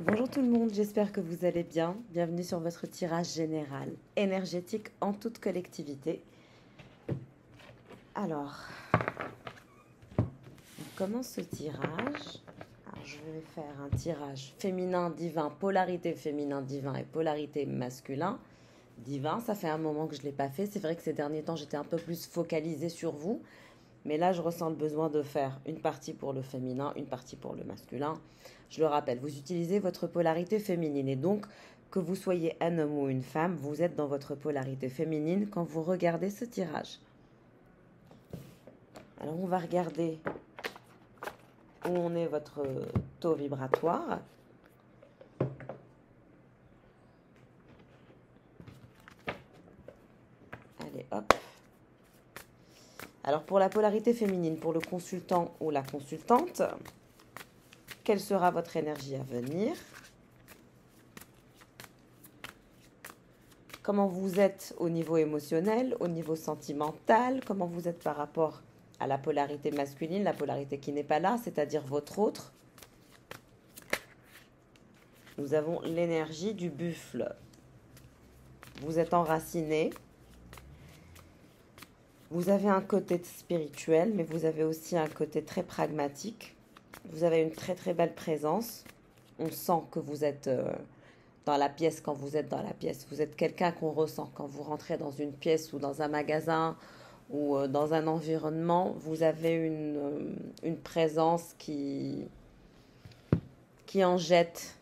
Bonjour tout le monde, j'espère que vous allez bien. Bienvenue sur votre tirage général énergétique en toute collectivité. Alors, on commence ce tirage. Alors, je vais faire un tirage féminin divin, polarité féminin divin et polarité masculin divin. Ça fait un moment que je ne l'ai pas fait. C'est vrai que ces derniers temps, j'étais un peu plus focalisée sur vous. Mais là, je ressens le besoin de faire une partie pour le féminin, une partie pour le masculin. Je le rappelle, vous utilisez votre polarité féminine. Et donc, que vous soyez un homme ou une femme, vous êtes dans votre polarité féminine quand vous regardez ce tirage. Alors, on va regarder où on est votre taux vibratoire. Allez, hop. Alors, pour la polarité féminine, pour le consultant ou la consultante, quelle sera votre énergie à venir ? Comment vous êtes au niveau émotionnel, au niveau sentimental, comment vous êtes par rapport à la polarité masculine, la polarité qui n'est pas là, c'est-à-dire votre autre. Nous avons l'énergie du buffle. Vous êtes enraciné. Vous avez un côté spirituel, mais vous avez aussi un côté très pragmatique. Vous avez une très très belle présence. On sent que vous êtes dans la pièce quand vous êtes dans la pièce. Vous êtes quelqu'un qu'on ressent quand vous rentrez dans une pièce ou dans un magasin ou dans un environnement. Vous avez une présence qui en jette,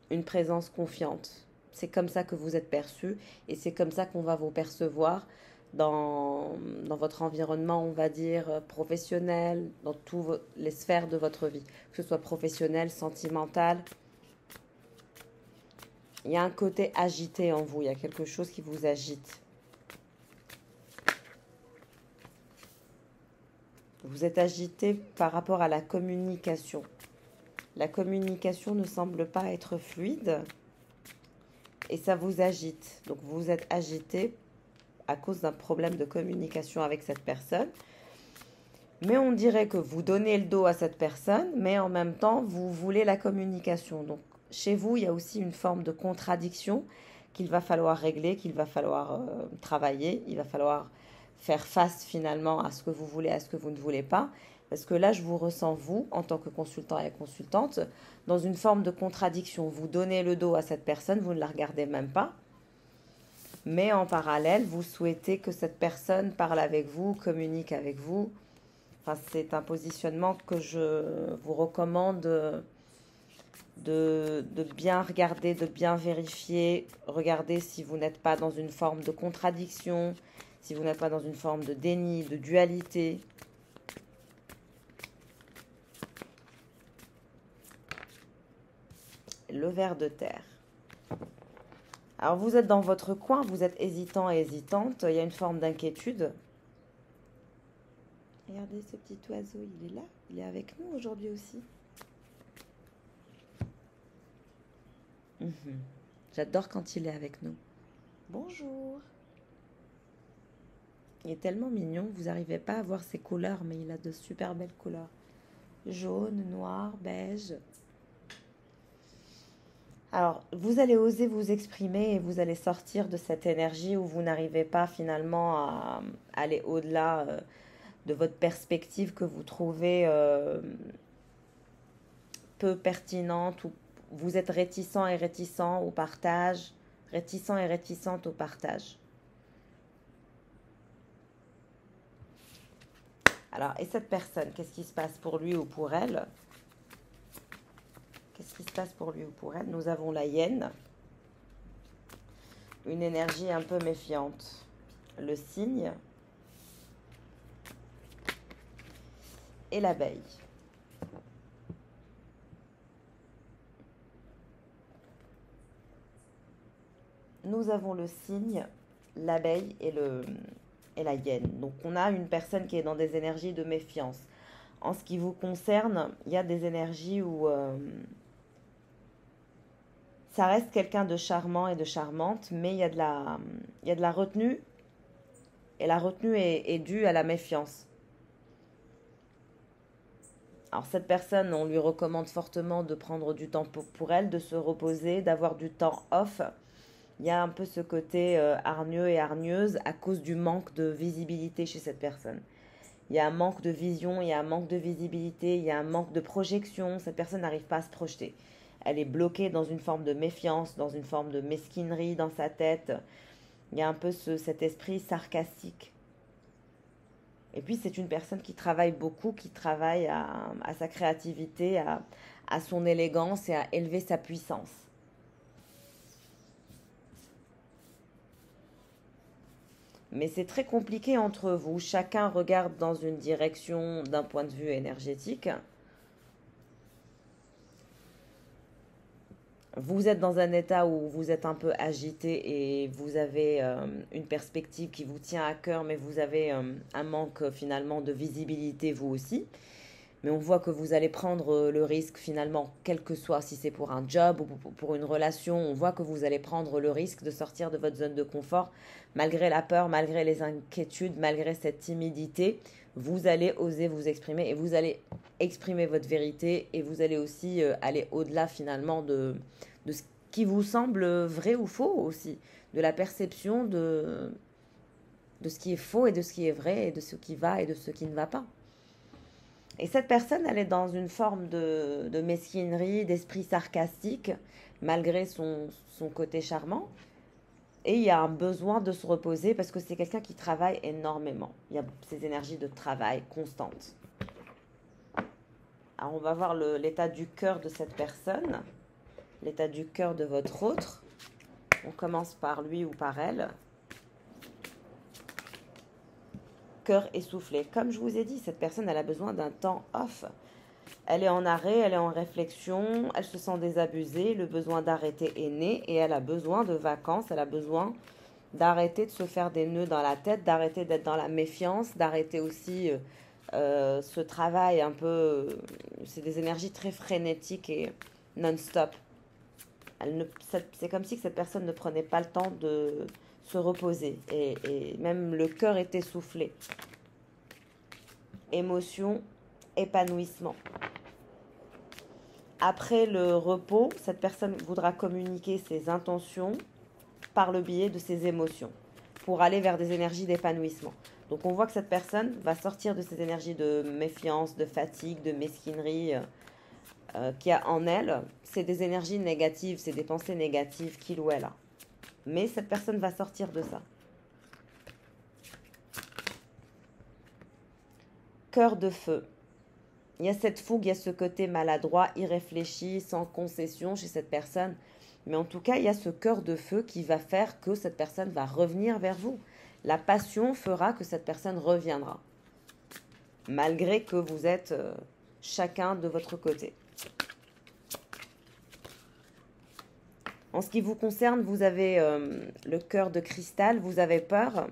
une présence confiante. C'est comme ça que vous êtes perçu et c'est comme ça qu'on va vous percevoir dans votre environnement, on va dire, professionnel, dans toutes les sphères de votre vie, que ce soit professionnel, sentimental. Il y a un côté agité en vous, il y a quelque chose qui vous agite. Vous êtes agité par rapport à la communication. La communication ne semble pas être fluide et ça vous agite. Donc vous êtes agité à cause d'un problème de communication avec cette personne. Mais on dirait que vous donnez le dos à cette personne, mais en même temps, vous voulez la communication. Donc chez vous, il y a aussi une forme de contradiction qu'il va falloir régler, qu'il va falloir travailler. Il va falloir faire face finalement à ce que vous voulez, à ce que vous ne voulez pas. Parce que là, je vous ressens, vous, en tant que consultant et consultante, dans une forme de contradiction. Vous donnez le dos à cette personne, vous ne la regardez même pas. Mais en parallèle, vous souhaitez que cette personne parle avec vous, communique avec vous. Enfin, c'est un positionnement que je vous recommande de bien regarder, de bien vérifier. Regardez si vous n'êtes pas dans une forme de contradiction, si vous n'êtes pas dans une forme de déni, de dualité. Le ver de terre. Alors vous êtes dans votre coin, vous êtes hésitant et hésitante, il y a une forme d'inquiétude. Regardez ce petit oiseau, il est là, il est avec nous aujourd'hui aussi. J'adore quand il est avec nous. Bonjour. Il est tellement mignon, vous n'arrivez pas à voir ses couleurs, mais il a de super belles couleurs. Jaune, noir, beige. Alors, vous allez oser vous exprimer et vous allez sortir de cette énergie où vous n'arrivez pas finalement à aller au-delà de votre perspective que vous trouvez peu pertinente ou vous êtes réticent et réticent au partage, réticent et réticente au partage. Alors, et cette personne, qu'est-ce qui se passe pour lui ou pour elle ? Qu'est-ce qui se passe pour lui ou pour elle ? Nous avons la hyène, une énergie un peu méfiante. Le cygne et l'abeille. Nous avons le cygne, l'abeille et la hyène. Donc on a une personne qui est dans des énergies de méfiance. En ce qui vous concerne, il y a des énergies où ça reste quelqu'un de charmant et de charmante, mais il y a de la retenue. Et la retenue est due à la méfiance. Alors cette personne, on lui recommande fortement de prendre du temps pour elle, de se reposer, d'avoir du temps off. Il y a un peu ce côté hargneux et hargneuse à cause du manque de visibilité chez cette personne. Il y a un manque de vision, il y a un manque de visibilité, il y a un manque de projection. Cette personne n'arrive pas à se projeter. Elle est bloquée dans une forme de méfiance, dans une forme de mesquinerie dans sa tête. Il y a un peu cet esprit sarcastique. Et puis c'est une personne qui travaille beaucoup, qui travaille à sa créativité, à son élégance et à élever sa puissance. Mais c'est très compliqué entre vous. Chacun regarde dans une direction d'un point de vue énergétique. Vous êtes dans un état où vous êtes un peu agité et vous avez une perspective qui vous tient à cœur, mais vous avez un manque finalement de visibilité vous aussi. Mais on voit que vous allez prendre le risque finalement, quel que soit, si c'est pour un job ou pour une relation, on voit que vous allez prendre le risque de sortir de votre zone de confort, malgré la peur, malgré les inquiétudes, malgré cette timidité. Vous allez oser vous exprimer et vous allez exprimer votre vérité et vous allez aussi aller au-delà finalement de ce qui vous semble vrai ou faux aussi, de la perception de ce qui est faux et de ce qui est vrai et de ce qui va et de ce qui ne va pas. Et cette personne, elle est dans une forme de mesquinerie, d'esprit sarcastique, malgré son côté charmant. Et il y a un besoin de se reposer parce que c'est quelqu'un qui travaille énormément. Il y a ces énergies de travail constantes. Alors on va voir l'état du cœur de cette personne, l'état du cœur de votre autre. On commence par lui ou par elle. Cœur essoufflé. Comme je vous ai dit, cette personne, elle a besoin d'un temps off. Elle est en arrêt, elle est en réflexion, elle se sent désabusée, le besoin d'arrêter est né et elle a besoin de vacances, elle a besoin d'arrêter de se faire des nœuds dans la tête, d'arrêter d'être dans la méfiance, d'arrêter aussi ce travail un peu... c'est des énergies très frénétiques et non-stop. C'est comme si cette personne ne prenait pas le temps de se reposer et même le cœur est essoufflé. Émotion, épanouissement. Après le repos, cette personne voudra communiquer ses intentions par le biais de ses émotions pour aller vers des énergies d'épanouissement. Donc on voit que cette personne va sortir de ces énergies de méfiance, de fatigue, de mesquinerie qu'il y a en elle. C'est des énergies négatives, c'est des pensées négatives qu'il ou elle a. Mais cette personne va sortir de ça. Cœur de feu. Il y a cette fougue, il y a ce côté maladroit, irréfléchi, sans concession chez cette personne. Mais en tout cas, il y a ce cœur de feu qui va faire que cette personne va revenir vers vous. La passion fera que cette personne reviendra. Malgré que vous êtes chacun de votre côté. En ce qui vous concerne, vous avez le cœur de cristal, vous avez peur.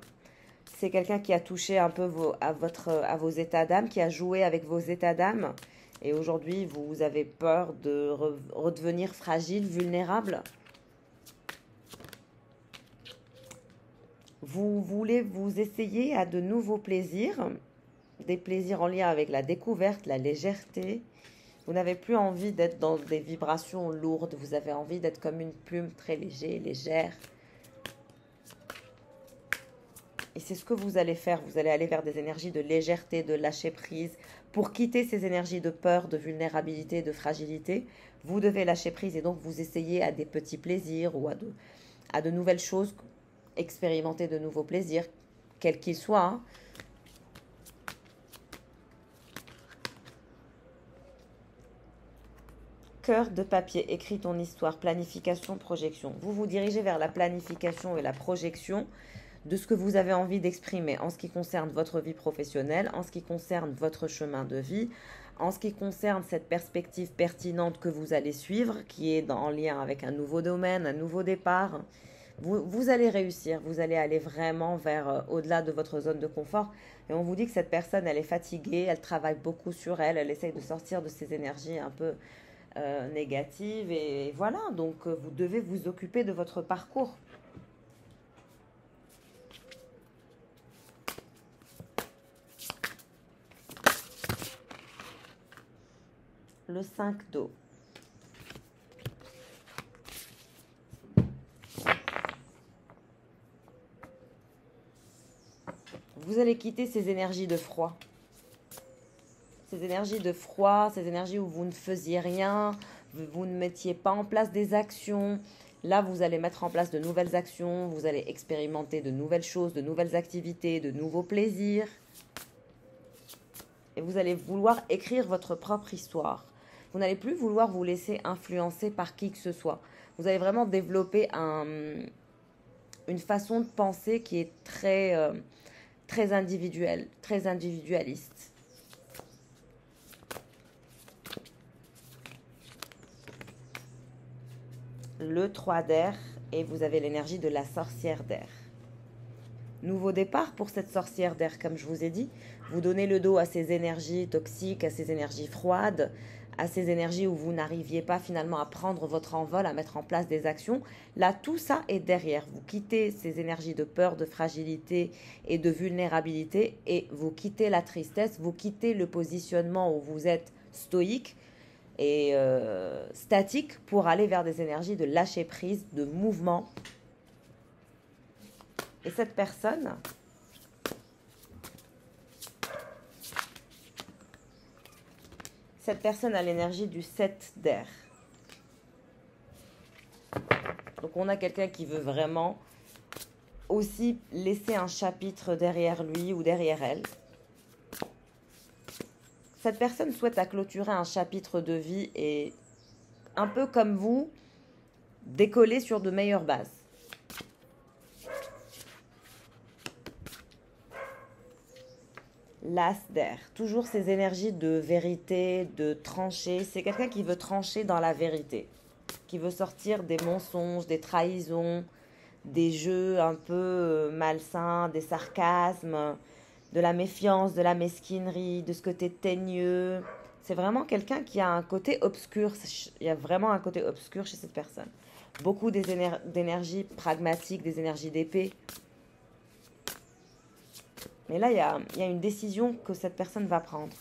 C'est quelqu'un qui a touché un peu à vos états d'âme, qui a joué avec vos états d'âme. Et aujourd'hui, vous avez peur de redevenir fragile, vulnérable. Vous voulez vous essayer à de nouveaux plaisirs, des plaisirs en lien avec la découverte, la légèreté. Vous n'avez plus envie d'être dans des vibrations lourdes, vous avez envie d'être comme une plume très légère. Et c'est ce que vous allez faire, vous allez aller vers des énergies de légèreté, de lâcher prise. Pour quitter ces énergies de peur, de vulnérabilité, de fragilité, vous devez lâcher prise et donc vous essayez à des petits plaisirs ou à de nouvelles choses, expérimenter de nouveaux plaisirs, quels qu'ils soient, hein. Cœur de papier, écris ton histoire, planification, projection. Vous vous dirigez vers la planification et la projection de ce que vous avez envie d'exprimer en ce qui concerne votre vie professionnelle, en ce qui concerne votre chemin de vie, en ce qui concerne cette perspective pertinente que vous allez suivre, qui est en lien avec un nouveau domaine, un nouveau départ. Vous allez réussir, vous allez aller vraiment vers au-delà de votre zone de confort. Et on vous dit que cette personne, elle est fatiguée, elle travaille beaucoup sur elle, elle essaye de sortir de ces énergies un peu négatives. Et voilà, donc vous devez vous occuper de votre parcours. le 5 d'eau. Vous allez quitter ces énergies de froid. Ces énergies de froid, ces énergies où vous ne faisiez rien, vous ne mettiez pas en place des actions. Là, vous allez mettre en place de nouvelles actions, vous allez expérimenter de nouvelles choses, de nouvelles activités, de nouveaux plaisirs. Et vous allez vouloir écrire votre propre histoire. Vous n'allez plus vouloir vous laisser influencer par qui que ce soit. Vous allez vraiment développer une façon de penser qui est très individuelle, très individualiste. Le 3 d'air et vous avez l'énergie de la sorcière d'air. Nouveau départ pour cette sorcière d'air, comme je vous ai dit. Vous donnez le dos à ces énergies toxiques, à ces énergies froides, à ces énergies où vous n'arriviez pas finalement à prendre votre envol, à mettre en place des actions. Là, tout ça est derrière. Vous quittez ces énergies de peur, de fragilité et de vulnérabilité et vous quittez la tristesse, vous quittez le positionnement où vous êtes stoïque et statique pour aller vers des énergies de lâcher prise, de mouvement. Et cette personne, a l'énergie du 7 d'air. Donc on a quelqu'un qui veut vraiment aussi laisser un chapitre derrière lui ou derrière elle. Cette personne souhaite à clôturer un chapitre de vie et, un peu comme vous, décoller sur de meilleures bases. L'as d'air, toujours ces énergies de vérité, de trancher. C'est quelqu'un qui veut trancher dans la vérité, qui veut sortir des mensonges, des trahisons, des jeux un peu malsains, des sarcasmes, de la méfiance, de la mesquinerie, de ce côté teigneux. C'est vraiment quelqu'un qui a un côté obscur. Il y a vraiment un côté obscur chez cette personne. Beaucoup d'énergie pragmatique, des énergies d'épée. Mais là, il y a une décision que cette personne va prendre.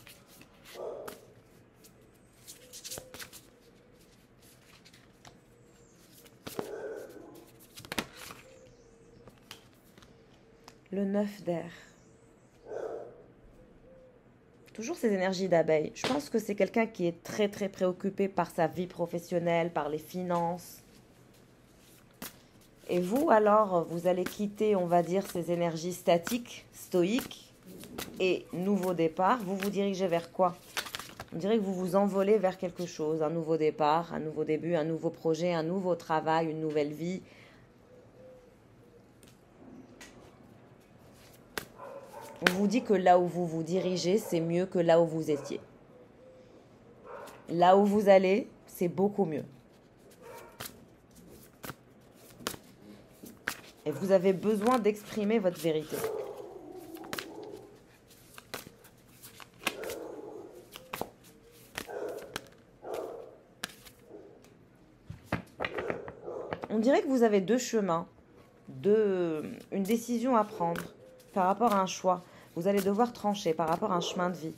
Le 9 d'air. Toujours ces énergies d'abeille. Je pense que c'est quelqu'un qui est très préoccupé par sa vie professionnelle, par les finances. Et vous, alors, vous allez quitter, on va dire, ces énergies statiques, stoïques, et nouveau départ. Vous vous dirigez vers quoi? On dirait que vous vous envolez vers quelque chose, un nouveau départ, un nouveau début, un nouveau projet, un nouveau travail, une nouvelle vie. On vous dit que là où vous vous dirigez, c'est mieux que là où vous étiez. Là où vous allez, c'est beaucoup mieux. Et vous avez besoin d'exprimer votre vérité. On dirait que vous avez deux chemins, une décision à prendre par rapport à un choix. Vous allez devoir trancher par rapport à un chemin de vie.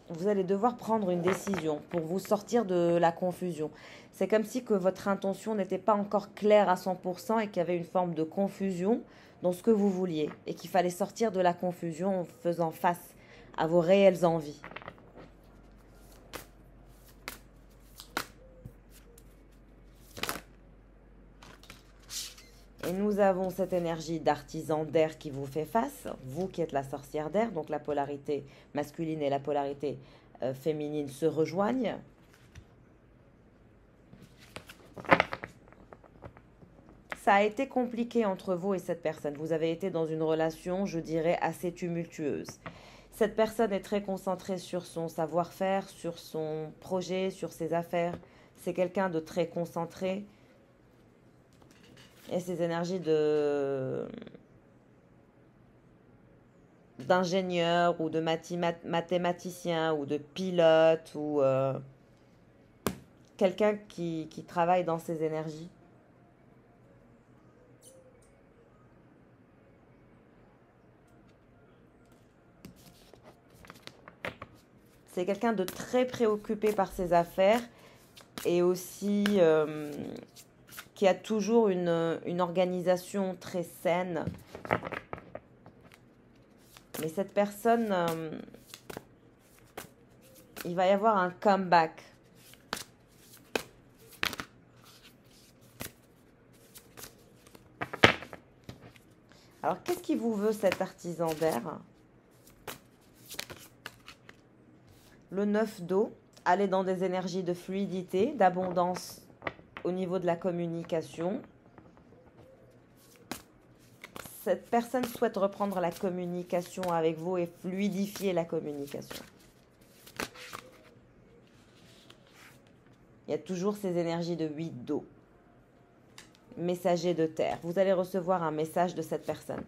Vous allez devoir prendre une décision pour vous sortir de la confusion. C'est comme si que votre intention n'était pas encore claire à 100% et qu'il y avait une forme de confusion dans ce que vous vouliez. Et qu'il fallait sortir de la confusion en faisant face à vos réelles envies. Et nous avons cette énergie d'artisan d'air qui vous fait face, vous qui êtes la sorcière d'air, donc la polarité masculine et la polarité féminine se rejoignent. Ça a été compliqué entre vous et cette personne. Vous avez été dans une relation, je dirais, assez tumultueuse. Cette personne est très concentrée sur son savoir-faire, sur son projet, sur ses affaires. C'est quelqu'un de très concentré. Et ces énergies d'ingénieur ou de mathématicien ou de pilote ou quelqu'un qui travaille dans ces énergies. C'est quelqu'un de très préoccupé par ses affaires et aussi qui a toujours une organisation très saine. Mais cette personne, il va y avoir un comeback. Alors, qu'est-ce qu'il vous veut, cet artisan d'air? Le 9 d'eau, aller dans des énergies de fluidité, d'abondance au niveau de la communication. Cette personne souhaite reprendre la communication avec vous et fluidifier la communication. Il y a toujours ces énergies de 8 d'eau. Messager de terre. Vous allez recevoir un message de cette personne.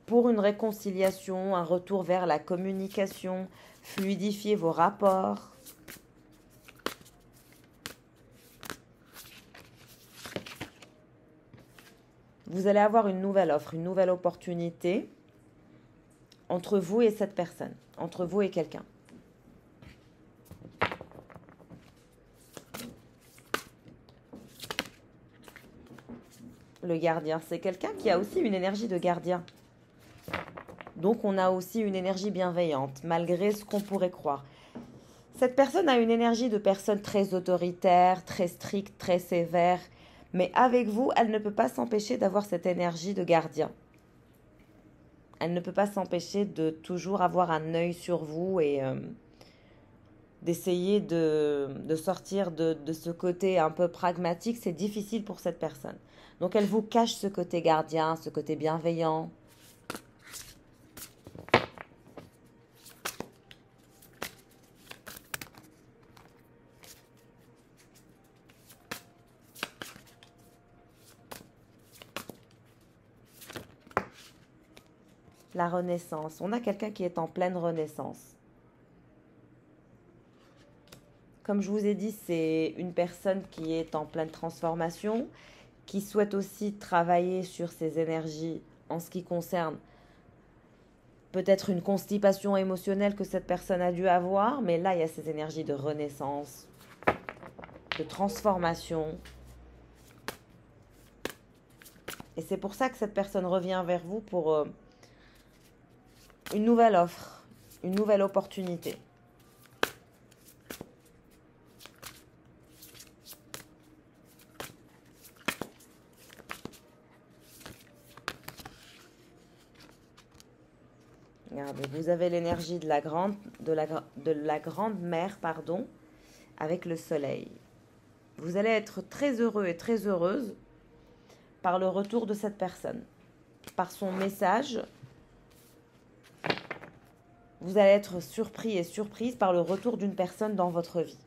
Pour une réconciliation, un retour vers la communication, fluidifier vos rapports. Vous allez avoir une nouvelle offre, une nouvelle opportunité entre vous et cette personne, entre vous et quelqu'un. Le gardien, c'est quelqu'un qui a aussi une énergie de gardien. Donc on a aussi une énergie bienveillante, malgré ce qu'on pourrait croire. Cette personne a une énergie de personne très autoritaire, très stricte, très sévère. Mais avec vous, elle ne peut pas s'empêcher d'avoir cette énergie de gardien. Elle ne peut pas s'empêcher de toujours avoir un œil sur vous et d'essayer de sortir de ce côté un peu pragmatique. C'est difficile pour cette personne. Donc elle vous cache ce côté gardien, ce côté bienveillant. La renaissance. On a quelqu'un qui est en pleine renaissance. Comme je vous ai dit, c'est une personne qui est en pleine transformation, qui souhaite aussi travailler sur ses énergies en ce qui concerne peut-être une constipation émotionnelle que cette personne a dû avoir, mais là, il y a ces énergies de renaissance, de transformation. Et c'est pour ça que cette personne revient vers vous pour une nouvelle offre, une nouvelle opportunité. Regardez, vous avez l'énergie de la grande mère, pardon, avec le soleil. Vous allez être très heureux et très heureuse par le retour de cette personne, par son message. Vous allez être surpris et surprise par le retour d'une personne dans votre vie.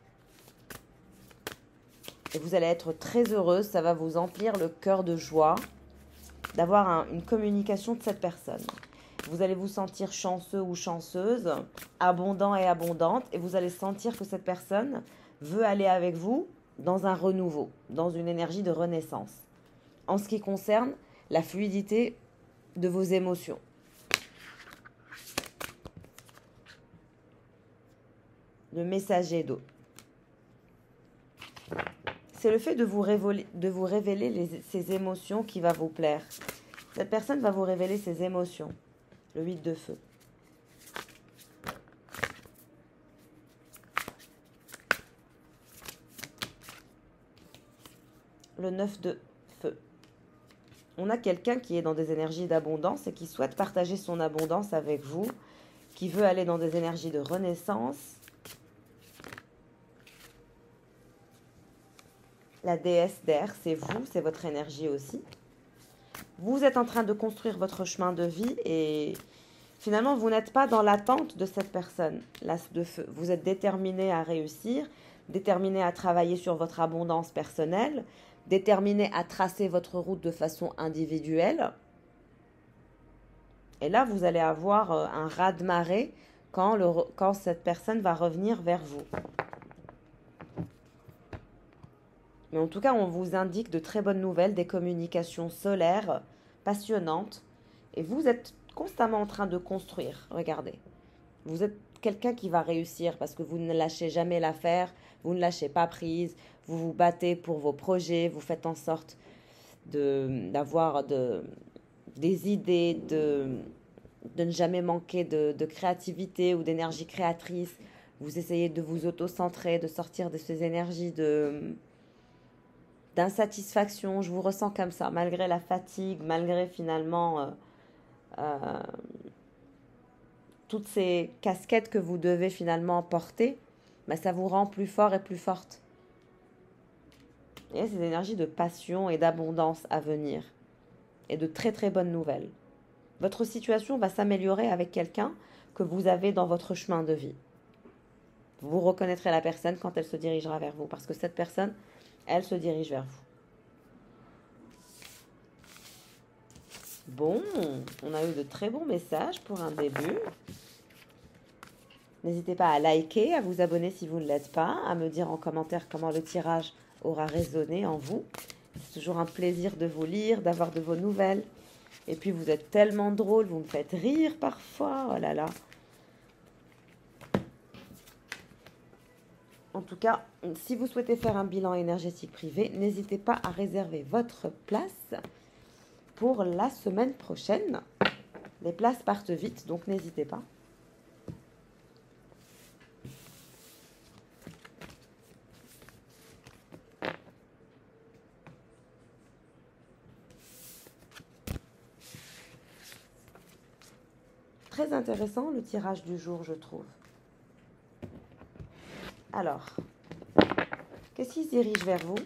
Et vous allez être très heureuse, ça va vous emplir le cœur de joie d'avoir une communication de cette personne. Vous allez vous sentir chanceux ou chanceuse, abondant et abondante, et vous allez sentir que cette personne veut aller avec vous dans un renouveau, dans une énergie de renaissance, en ce qui concerne la fluidité de vos émotions. Le messager d'eau. C'est le fait de vous révéler ces émotions qui va vous plaire. Cette personne va vous révéler ses émotions. Le 8 de feu. Le 9 de feu. On a quelqu'un qui est dans des énergies d'abondance et qui souhaite partager son abondance avec vous, qui veut aller dans des énergies de renaissance. La déesse d'air, c'est vous, c'est votre énergie aussi. Vous êtes en train de construire votre chemin de vie et finalement, vous n'êtes pas dans l'attente de cette personne, l'as de feu. Vous êtes déterminé à réussir, déterminé à travailler sur votre abondance personnelle, déterminé à tracer votre route de façon individuelle. Et là, vous allez avoir un raz-de-marée quand cette personne va revenir vers vous. Mais en tout cas, on vous indique de très bonnes nouvelles, des communications solaires passionnantes. Et vous êtes constamment en train de construire. Regardez. Vous êtes quelqu'un qui va réussir parce que vous ne lâchez jamais l'affaire, vous ne lâchez pas prise, vous vous battez pour vos projets, vous faites en sorte d'avoir des idées, de ne jamais manquer de créativité ou d'énergie créatrice. Vous essayez de vous auto-centrer, de sortir de ces énergies d'insatisfaction. Je vous ressens comme ça, malgré la fatigue, malgré finalement euh, toutes ces casquettes que vous devez finalement porter, bah, ça vous rend plus fort et plus forte. Il y a ces énergies de passion et d'abondance à venir et de très très bonnes nouvelles. Votre situation va s'améliorer avec quelqu'un que vous avez dans votre chemin de vie. Vous reconnaîtrez la personne quand elle se dirigera vers vous parce que cette personne, elle se dirige vers vous. Bon, on a eu de très bons messages pour un début. N'hésitez pas à liker, à vous abonner si vous ne l'êtes pas, à me dire en commentaire comment le tirage aura résonné en vous. C'est toujours un plaisir de vous lire, d'avoir de vos nouvelles. Et puis vous êtes tellement drôle, vous me faites rire parfois, oh là là. En tout cas, si vous souhaitez faire un bilan énergétique privé, n'hésitez pas à réserver votre place pour la semaine prochaine. Les places partent vite, donc n'hésitez pas. Très intéressant le tirage du jour, je trouve. Alors, qu'est-ce qui se dirige vers vous?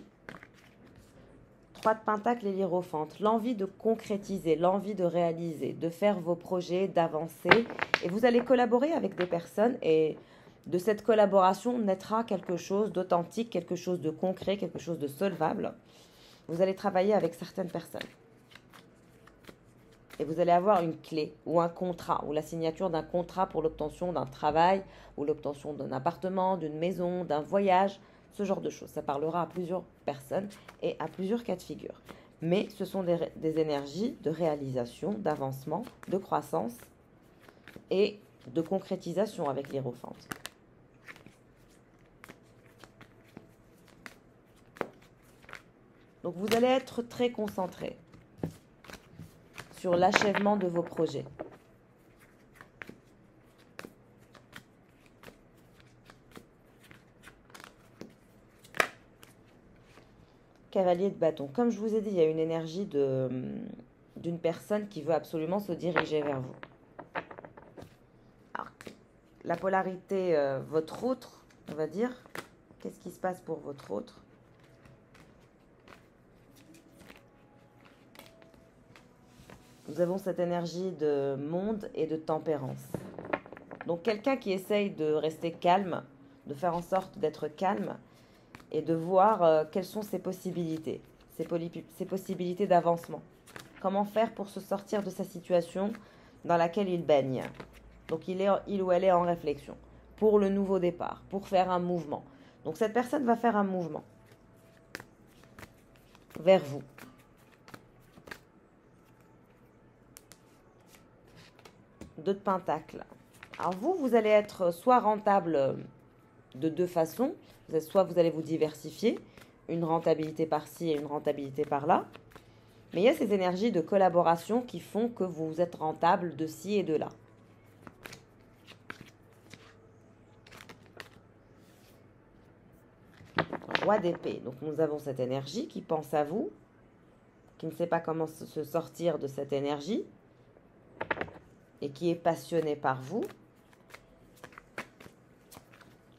3 de Pentacle et l'Hiérophante. L'envie de concrétiser, l'envie de réaliser, de faire vos projets, d'avancer. Et vous allez collaborer avec des personnes et de cette collaboration naîtra quelque chose d'authentique, quelque chose de concret, quelque chose de solvable. Vous allez travailler avec certaines personnes. Et vous allez avoir une clé ou un contrat ou la signature d'un contrat pour l'obtention d'un travail ou l'obtention d'un appartement, d'une maison, d'un voyage, ce genre de choses. Ça parlera à plusieurs personnes et à plusieurs cas de figure. Mais ce sont des énergies de réalisation, d'avancement, de croissance et de concrétisation avec l'Hiérophante. Donc vous allez être très concentré sur l'achèvement de vos projets. Cavalier de bâton. Comme je vous ai dit, il y a une énergie d'une personne qui veut absolument se diriger vers vous. Alors, la polarité, votre autre, on va dire. Qu'est-ce qui se passe pour votre autre? Nous avons cette énergie de monde et de tempérance. Donc quelqu'un qui essaye de rester calme, de faire en sorte d'être calme et de voir quelles sont ses possibilités, ses possibilités d'avancement. Comment faire pour se sortir de sa situation dans laquelle il baigne. Donc il ou elle est en réflexion pour le nouveau départ, pour faire un mouvement. Donc cette personne va faire un mouvement vers vous. Deux de Pentacle. Alors vous allez être soit rentable de deux façons. Soit vous allez vous diversifier, une rentabilité par-ci et une rentabilité par-là. Mais il y a ces énergies de collaboration qui font que vous êtes rentable de ci et de là. Roi d'épée. Donc nous avons cette énergie qui pense à vous, qui ne sait pas comment se sortir de cette énergie et qui est passionné par vous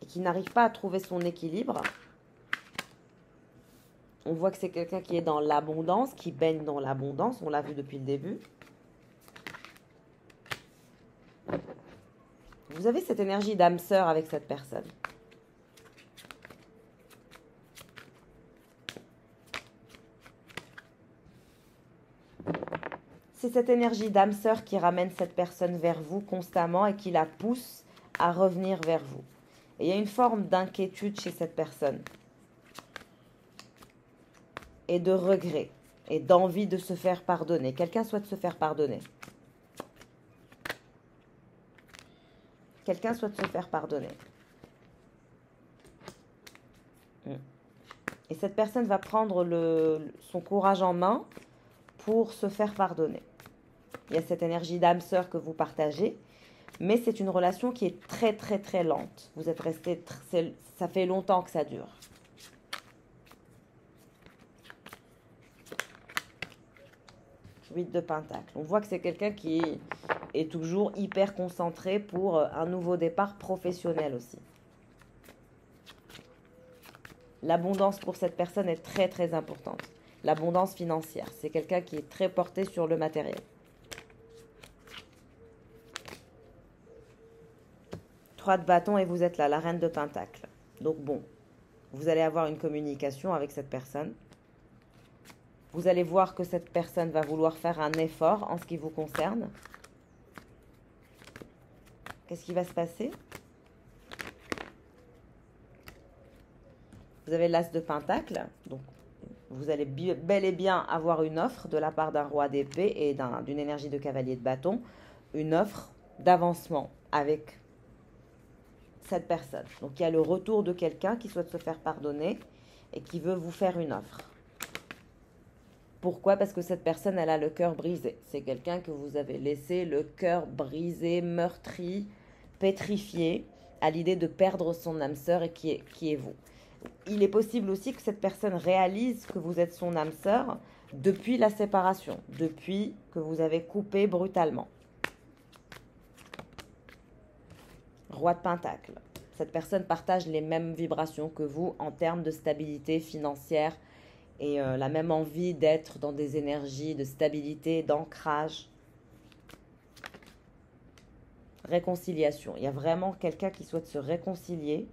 et qui n'arrive pas à trouver son équilibre. On voit que c'est quelqu'un qui est dans l'abondance, qui baigne dans l'abondance, on l'a vu depuis le début. Vous avez cette énergie d'âme sœur avec cette personne. C'est cette énergie d'âme sœur qui ramène cette personne vers vous constamment et qui la pousse à revenir vers vous. Et il y a une forme d'inquiétude chez cette personne. et de regret et d'envie de se faire pardonner. Quelqu'un souhaite se faire pardonner. Quelqu'un souhaite se faire pardonner. Et cette personne va prendre son courage en main pour se faire pardonner. Il y a cette énergie d'âme sœur que vous partagez, mais c'est une relation qui est très très très lente. Vous êtes resté, ça fait longtemps que ça dure. Huit de Pentacle. On voit que c'est quelqu'un qui est toujours hyper concentré pour un nouveau départ professionnel aussi. L'abondance pour cette personne est très très importante. L'abondance financière. C'est quelqu'un qui est très porté sur le matériel. 3 de bâton et vous êtes là, la reine de Pentacle. Donc bon, vous allez avoir une communication avec cette personne. Vous allez voir que cette personne va vouloir faire un effort en ce qui vous concerne. Qu'est-ce qui va se passer? Vous avez l'as de Pentacle. Donc, vous allez bel et bien avoir une offre de la part d'un roi d'épée et d'une énergie de cavalier de bâton. Une offre d'avancement avec cette personne. Donc, il y a le retour de quelqu'un qui souhaite se faire pardonner et qui veut vous faire une offre. Pourquoi? Parce que cette personne, elle a le cœur brisé. C'est quelqu'un que vous avez laissé le cœur brisé, meurtri, pétrifié, à l'idée de perdre son âme sœur et qui est vous. Il est possible aussi que cette personne réalise que vous êtes son âme sœur depuis la séparation, depuis que vous avez coupé brutalement. Roi de Pentacle. Cette personne partage les mêmes vibrations que vous en termes de stabilité financière, et la même envie d'être dans des énergies de stabilité, d'ancrage. Réconciliation. Il y a vraiment quelqu'un qui souhaite se réconcilier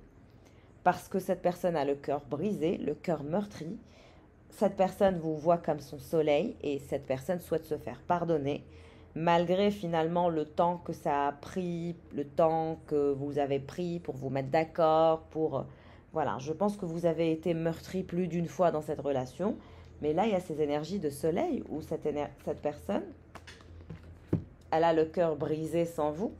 parce que cette personne a le cœur brisé, le cœur meurtri. Cette personne vous voit comme son soleil et cette personne souhaite se faire pardonner malgré finalement le temps que ça a pris, le temps que vous avez pris pour vous mettre d'accord, pour... Voilà, je pense que vous avez été meurtri plus d'une fois dans cette relation. Mais là, il y a ces énergies de soleil où cette personne, elle a le cœur brisé sans vous.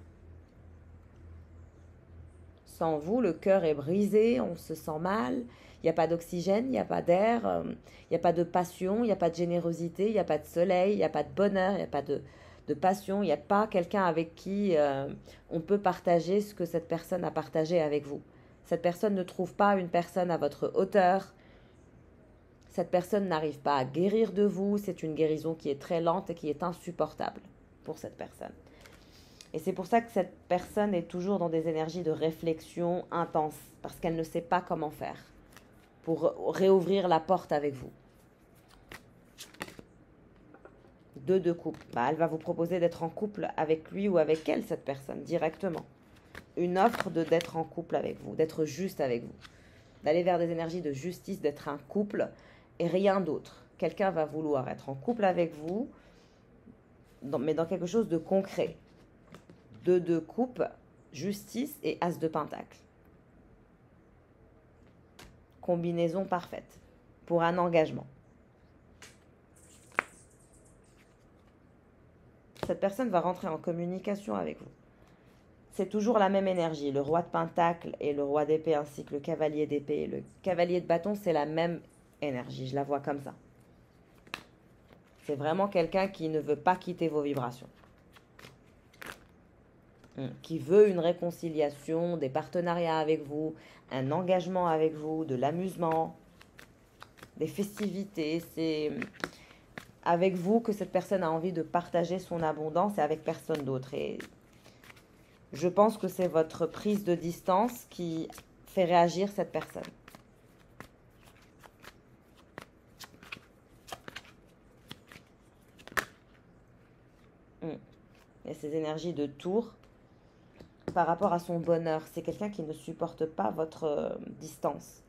Sans vous, le cœur est brisé, on se sent mal. Il n'y a pas d'oxygène, il n'y a pas d'air, il n'y a pas de passion, il n'y a pas de générosité, il n'y a pas de soleil, il n'y a pas de bonheur, il n'y a pas de passion. Il n'y a pas quelqu'un avec qui on peut partager ce que cette personne a partagé avec vous. Cette personne ne trouve pas une personne à votre hauteur. Cette personne n'arrive pas à guérir de vous. C'est une guérison qui est très lente et qui est insupportable pour cette personne. Et c'est pour ça que cette personne est toujours dans des énergies de réflexion intense, parce qu'elle ne sait pas comment faire pour réouvrir la porte avec vous. 2 de coupe. Elle va vous proposer d'être en couple avec lui ou avec elle, cette personne, directement. Une offre d'être en couple avec vous, d'être juste avec vous, d'aller vers des énergies de justice, d'être un couple et rien d'autre. Quelqu'un va vouloir être en couple avec vous, mais dans quelque chose de concret. 2 de coupe, justice et as de pentacle. Combinaison parfaite pour un engagement. Cette personne va rentrer en communication avec vous. C'est toujours la même énergie. Le roi de pentacle et le roi d'épée ainsi que le cavalier d'épée. Le cavalier de bâton, c'est la même énergie. Je la vois comme ça. C'est vraiment quelqu'un qui ne veut pas quitter vos vibrations. Qui veut une réconciliation, des partenariats avec vous, un engagement avec vous, de l'amusement, des festivités. C'est avec vous que cette personne a envie de partager son abondance et avec personne d'autre. Et je pense que c'est votre prise de distance qui fait réagir cette personne. Et ces énergies de tour par rapport à son bonheur. C'est quelqu'un qui ne supporte pas votre distance.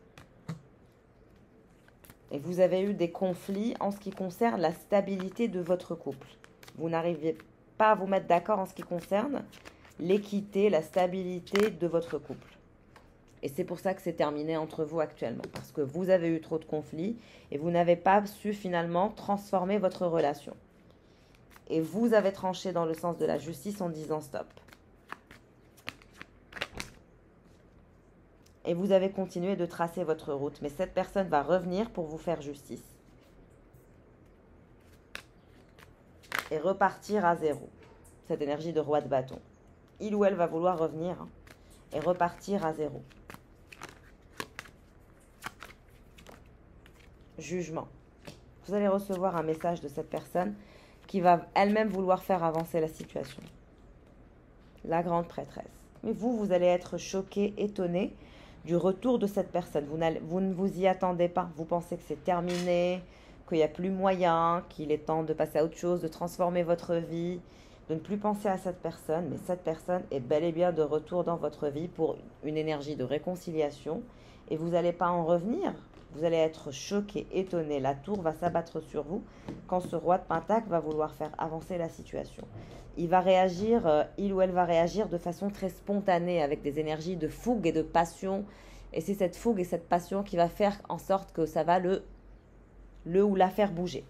Et vous avez eu des conflits en ce qui concerne la stabilité de votre couple. Vous n'arrivez pas à vous mettre d'accord en ce qui concerne l'équité, la stabilité de votre couple. Et c'est pour ça que c'est terminé entre vous actuellement. Parce que vous avez eu trop de conflits et vous n'avez pas su finalement transformer votre relation. Et vous avez tranché dans le sens de la justice en disant stop. Et vous avez continué de tracer votre route. Mais cette personne va revenir pour vous faire justice. Et repartir à zéro. Cette énergie de roi de bâton. Il ou elle va vouloir revenir et repartir à zéro. Jugement. Vous allez recevoir un message de cette personne qui va elle-même vouloir faire avancer la situation. La grande prêtresse. Mais vous allez être choqué, étonné du retour de cette personne. Vous ne vous y attendez pas. Vous pensez que c'est terminé, qu'il n'y a plus moyen, qu'il est temps de passer à autre chose, de transformer votre vie, de ne plus penser à cette personne. Mais cette personne est bel et bien de retour dans votre vie pour une énergie de réconciliation. Et vous n'allez pas en revenir. Vous allez être choqué, étonné. La tour va s'abattre sur vous quand ce roi de Pentacle va vouloir faire avancer la situation. Il ou elle va réagir de façon très spontanée avec des énergies de fougue et de passion. Et c'est cette fougue et cette passion qui va faire en sorte que ça va le ou la faire bouger.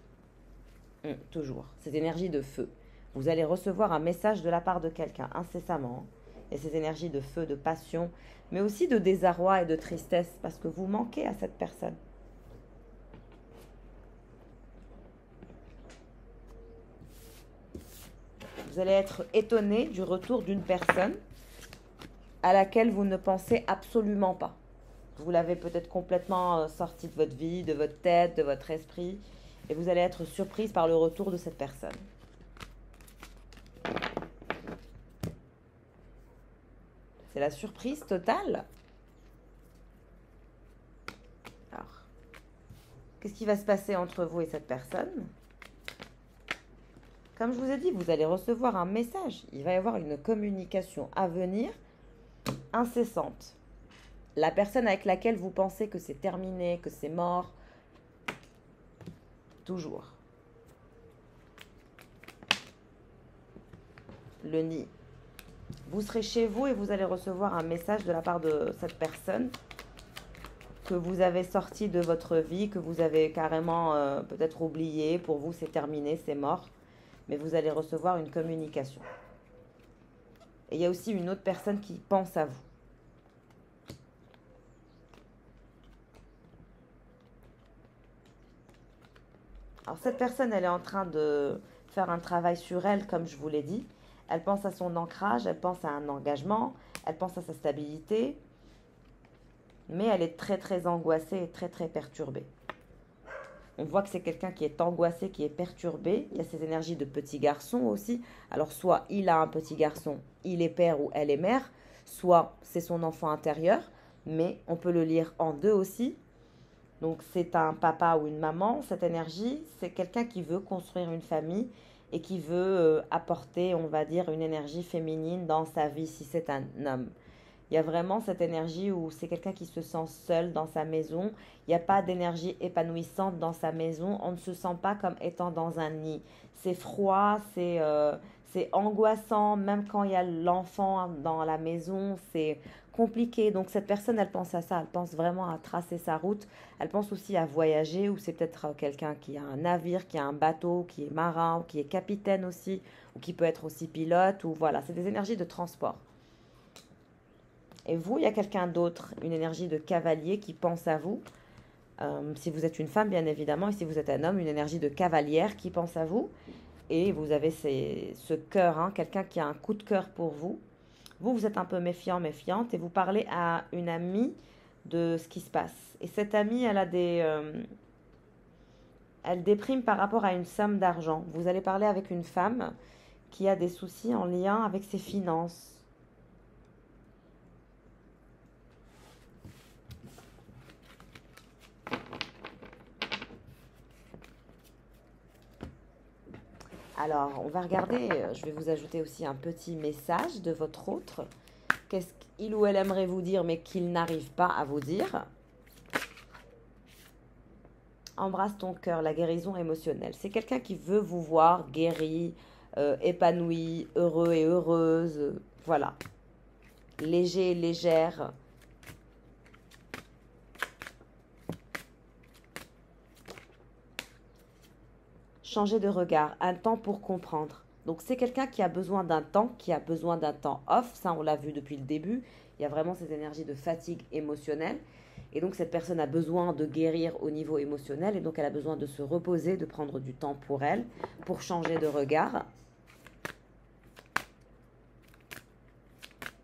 Toujours. Cette énergie de feu. Vous allez recevoir un message de la part de quelqu'un incessamment. Et ces énergies de feu, de passion, mais aussi de désarroi et de tristesse parce que vous manquez à cette personne. Vous allez être étonné du retour d'une personne à laquelle vous ne pensez absolument pas. Vous l'avez peut-être complètement sortie de votre vie, de votre tête, de votre esprit, et vous allez être surprise par le retour de cette personne. C'est la surprise totale. Alors, qu'est-ce qui va se passer entre vous et cette personne? Comme je vous ai dit, vous allez recevoir un message. Il va y avoir une communication à venir incessante. La personne avec laquelle vous pensez que c'est terminé, que c'est mort, toujours. Le nid. Vous serez chez vous et vous allez recevoir un message de la part de cette personne que vous avez sorti de votre vie, que vous avez carrément peut-être oublié. Pour vous, c'est terminé, c'est mort. Mais vous allez recevoir une communication. Et il y a aussi une autre personne qui pense à vous. Alors cette personne, elle est en train de faire un travail sur elle, comme je vous l'ai dit. Elle pense à son ancrage, elle pense à un engagement, elle pense à sa stabilité. Mais elle est très très angoissée et très très perturbée. On voit que c'est quelqu'un qui est angoissé, qui est perturbé. Il y a ces énergies de petit garçon aussi. Alors soit il a un petit garçon, il est père ou elle est mère, soit c'est son enfant intérieur, mais on peut le lire en deux aussi. Donc c'est un papa ou une maman, cette énergie, c'est quelqu'un qui veut construire une famille et qui veut apporter, on va dire, une énergie féminine dans sa vie si c'est un homme. Il y a vraiment cette énergie où c'est quelqu'un qui se sent seul dans sa maison. Il n'y a pas d'énergie épanouissante dans sa maison. On ne se sent pas comme étant dans un nid. C'est froid, c'est angoissant. Même quand il y a l'enfant dans la maison, c'est compliqué. Donc cette personne, elle pense à ça. Elle pense vraiment à tracer sa route. Elle pense aussi à voyager. Ou c'est peut-être quelqu'un qui a un navire, qui a un bateau, qui est marin, ou qui est capitaine aussi, ou qui peut être aussi pilote. Ou voilà, c'est des énergies de transport. Et vous, il y a quelqu'un d'autre, une énergie de cavalier qui pense à vous. Si vous êtes une femme, bien évidemment, et si vous êtes un homme, une énergie de cavalière qui pense à vous. Et vous avez ce cœur, quelqu'un qui a un coup de cœur pour vous. Vous êtes un peu méfiant, méfiante, et vous parlez à une amie de ce qui se passe. Et cette amie, elle a elle déprime par rapport à une somme d'argent. Vous allez parler avec une femme qui a des soucis en lien avec ses finances. Alors, on va regarder, je vais vous ajouter aussi un petit message de votre autre. Qu'est-ce qu'il ou elle aimerait vous dire, mais qu'il n'arrive pas à vous dire? Embrasse ton cœur, la guérison émotionnelle. C'est quelqu'un qui veut vous voir guéri, épanoui, heureux et heureuse. Voilà. Léger et légère. changer de regard, un temps pour comprendre. Donc c'est quelqu'un qui a besoin d'un temps, qui a besoin d'un temps off, ça on l'a vu depuis le début, il y a vraiment cette énergie de fatigue émotionnelle. Et donc cette personne a besoin de guérir au niveau émotionnel et donc elle a besoin de se reposer, de prendre du temps pour elle, pour changer de regard.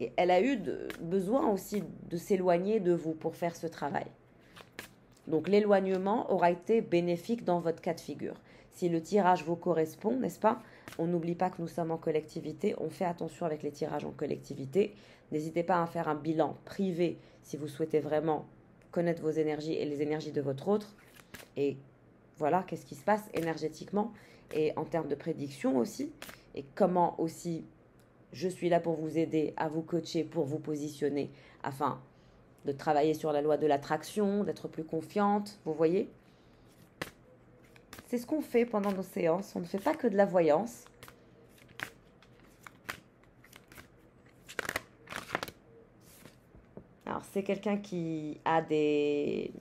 Et elle a eu besoin aussi de s'éloigner de vous pour faire ce travail. Donc l'éloignement aura été bénéfique dans votre cas de figure. Si le tirage vous correspond, n'est-ce pas? On n'oublie pas que nous sommes en collectivité, on fait attention avec les tirages en collectivité. N'hésitez pas à faire un bilan privé si vous souhaitez vraiment connaître vos énergies et les énergies de votre autre. Et voilà, qu'est-ce qui se passe énergétiquement et en termes de prédiction aussi. Et comment aussi je suis là pour vous aider, à vous coacher, pour vous positionner afin de travailler sur la loi de l'attraction, d'être plus confiante, vous voyez? C'est ce qu'on fait pendant nos séances, on ne fait pas que de la voyance. Alors, c'est quelqu'un qui a des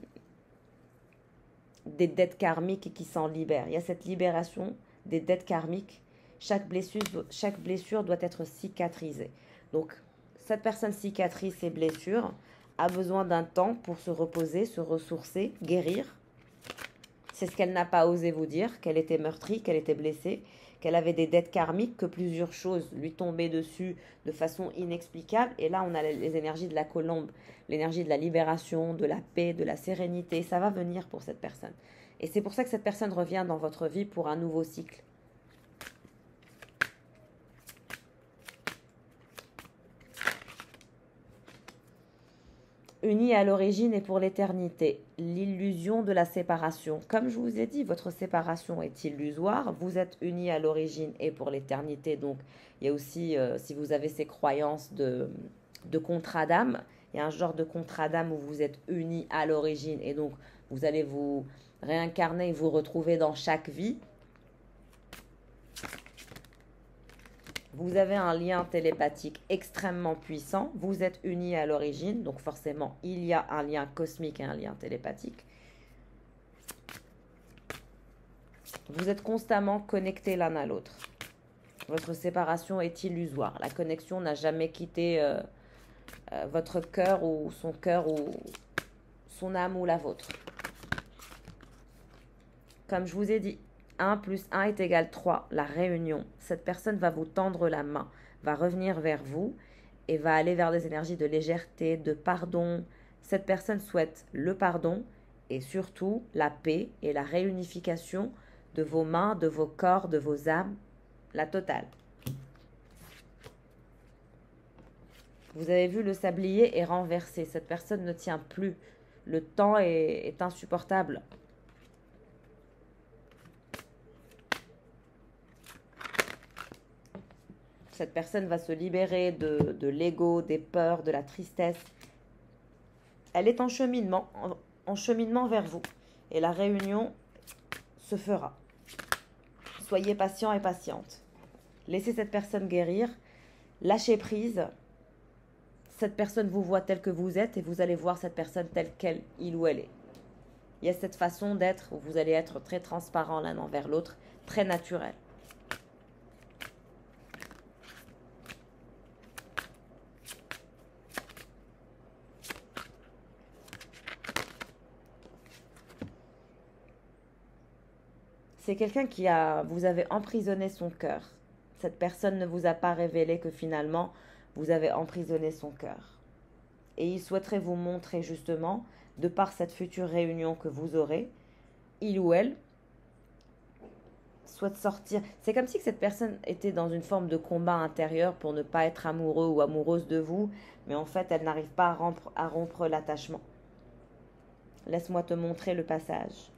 dettes karmiques et qui s'en libère. Il y a cette libération des dettes karmiques. Chaque blessure doit être cicatrisée. Donc, cette personne cicatrise ses blessures, a besoin d'un temps pour se reposer, se ressourcer, guérir. C'est ce qu'elle n'a pas osé vous dire, qu'elle était meurtrie, qu'elle était blessée, qu'elle avait des dettes karmiques, que plusieurs choses lui tombaient dessus de façon inexplicable. Et là, on a les énergies de la colombe, l'énergie de la libération, de la paix, de la sérénité. Ça va venir pour cette personne. Et c'est pour ça que cette personne revient dans votre vie pour un nouveau cycle. Unis à l'origine et pour l'éternité, l'illusion de la séparation. Comme je vous ai dit, votre séparation est illusoire. Vous êtes unis à l'origine et pour l'éternité. Donc, il y a aussi, si vous avez ces croyances de contrat d'âme, il y a un genre de contrat d'âme où vous êtes unis à l'origine et donc vous allez vous réincarner et vous retrouver dans chaque vie. Vous avez un lien télépathique extrêmement puissant. Vous êtes unis à l'origine. Donc forcément, il y a un lien cosmique et un lien télépathique. Vous êtes constamment connectés l'un à l'autre. Votre séparation est illusoire. La connexion n'a jamais quitté votre cœur ou son âme ou la vôtre. Comme je vous ai dit, 1 plus 1 est égal 3, la réunion. Cette personne va vous tendre la main, va revenir vers vous et va aller vers des énergies de légèreté, de pardon. Cette personne souhaite le pardon et surtout la paix et la réunification de vos mains, de vos corps, de vos âmes, la totale. Vous avez vu, le sablier est renversé. Cette personne ne tient plus. Le temps est insupportable. Cette personne va se libérer de l'ego, des peurs, de la tristesse. Elle est en cheminement vers vous. Et la réunion se fera. Soyez patient et patiente. Laissez cette personne guérir. Lâchez prise. Cette personne vous voit tel que vous êtes et vous allez voir cette personne telle qu'elle, il ou elle est. Il y a cette façon d'être où vous allez être très transparent l'un envers l'autre, très naturel. C'est quelqu'un vous avez emprisonné son cœur. Cette personne ne vous a pas révélé que finalement, vous avez emprisonné son cœur. Et il souhaiterait vous montrer justement, de par cette future réunion que vous aurez, il ou elle souhaite sortir. C'est comme si cette personne était dans une forme de combat intérieur pour ne pas être amoureux ou amoureuse de vous, mais en fait, elle n'arrive pas à rompre l'attachement. Laisse-moi te montrer le passage.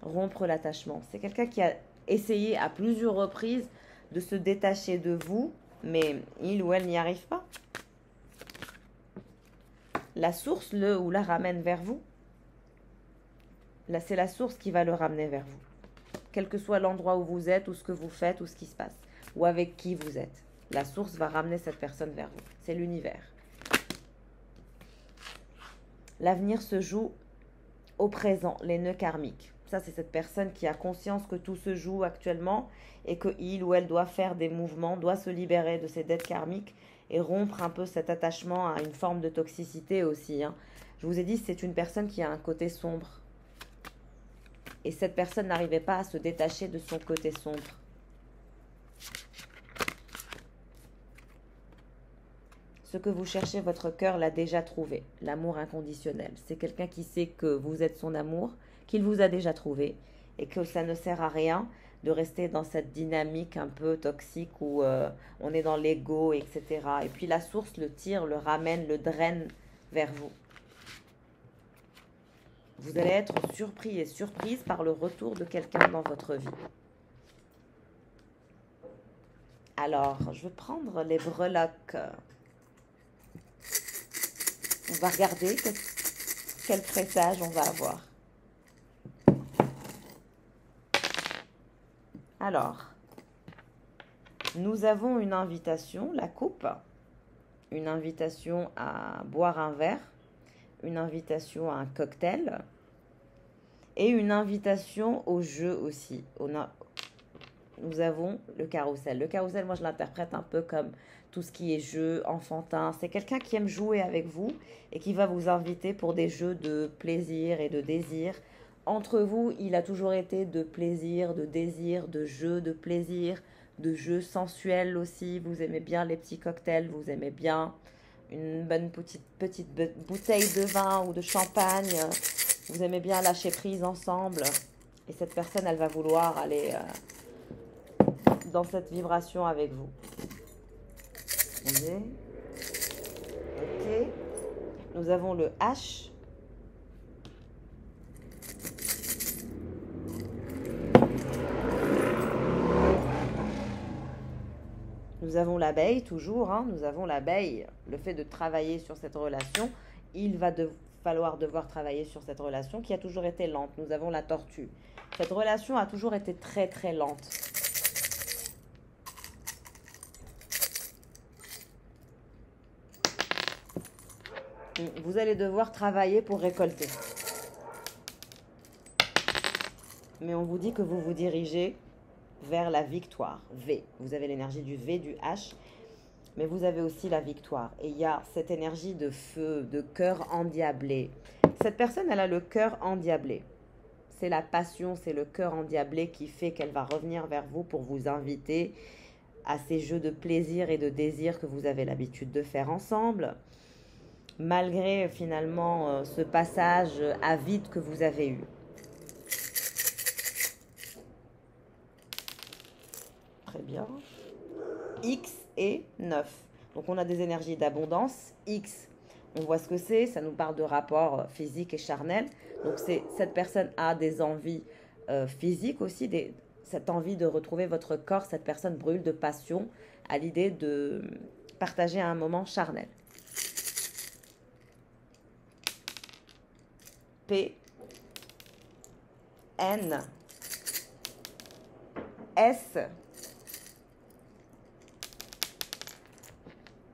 Rompre l'attachement. C'est quelqu'un qui a essayé à plusieurs reprises de se détacher de vous, mais il ou elle n'y arrive pas. La source le ou la ramène vers vous. Là, c'est la source qui va le ramener vers vous. Quel que soit l'endroit où vous êtes, ou ce que vous faites, ou ce qui se passe, ou avec qui vous êtes. La source va ramener cette personne vers vous. C'est l'univers. L'avenir se joue au présent, les nœuds karmiques. Ça, c'est cette personne qui a conscience que tout se joue actuellement et qu'il ou elle doit faire des mouvements, doit se libérer de ses dettes karmiques et rompre un peu cet attachement à une forme de toxicité aussi. Hein. Je vous ai dit, c'est une personne qui a un côté sombre. Et cette personne n'arrivait pas à se détacher de son côté sombre. Ce que vous cherchez, votre cœur l'a déjà trouvé. L'amour inconditionnel. C'est quelqu'un qui sait que vous êtes son amour, qu'il vous a déjà trouvé et que ça ne sert à rien de rester dans cette dynamique un peu toxique où on est dans l'ego, etc. Et puis la source le tire, le ramène, le draine vers vous. Vous allez être surpris et surprise par le retour de quelqu'un dans votre vie. Alors, je vais prendre les breloques. On va regarder quel présage on va avoir. Alors, nous avons une invitation, la coupe, une invitation à boire un verre, une invitation à un cocktail et une invitation au jeu aussi. Nous avons le carrousel. Le carrousel, moi je l'interprète un peu comme tout ce qui est jeu, enfantin. C'est quelqu'un qui aime jouer avec vous et qui va vous inviter pour des jeux de plaisir et de désir. Entre vous, il a toujours été de plaisir, de désir, de jeu, de plaisir, de jeux sensuels aussi. Vous aimez bien les petits cocktails, vous aimez bien une bonne petite bouteille de vin ou de champagne. Vous aimez bien lâcher prise ensemble. Et cette personne, elle va vouloir aller dans cette vibration avec vous. Ok. Nous avons le H. Nous avons l'abeille, toujours, hein, nous avons l'abeille. Le fait de travailler sur cette relation, il va falloir travailler sur cette relation qui a toujours été lente. Nous avons la tortue. Cette relation a toujours été très très lente. Vous allez devoir travailler pour récolter. Mais on vous dit que vous vous dirigez vers la victoire. V. Vous avez l'énergie du V, du H, mais vous avez aussi la victoire. Et il y a cette énergie de feu, de cœur endiablé. Cette personne, elle a le cœur endiablé. C'est la passion, c'est le cœur endiablé qui fait qu'elle va revenir vers vous pour vous inviter à ces jeux de plaisir et de désir que vous avez l'habitude de faire ensemble. Malgré finalement ce passage à vide que vous avez eu. Très bien. X et 9. Donc on a des énergies d'abondance. X, on voit ce que c'est. Ça nous parle de rapport physique et charnel. Donc cette personne a des envies physiques aussi. Cette envie de retrouver votre corps. Cette personne brûle de passion à l'idée de partager un moment charnel. P, N, S,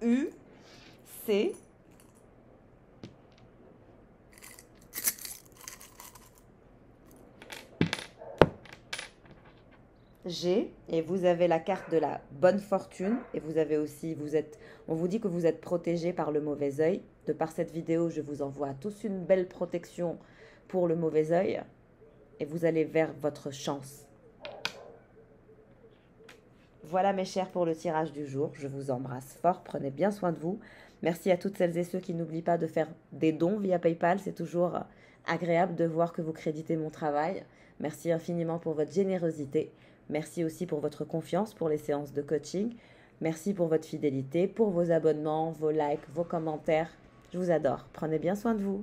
U, C, G, et vous avez la carte de la bonne fortune, et vous avez aussi, on vous dit que vous êtes protégé par le mauvais œil. De par cette vidéo, je vous envoie à tous une belle protection pour le mauvais œil, et vous allez vers votre chance. Voilà mes chers pour le tirage du jour. Je vous embrasse fort, prenez bien soin de vous. Merci à toutes celles et ceux qui n'oublient pas de faire des dons via PayPal. C'est toujours agréable de voir que vous créditez mon travail. Merci infiniment pour votre générosité. Merci aussi pour votre confiance pour les séances de coaching. Merci pour votre fidélité, pour vos abonnements, vos likes, vos commentaires. Je vous adore. Prenez bien soin de vous.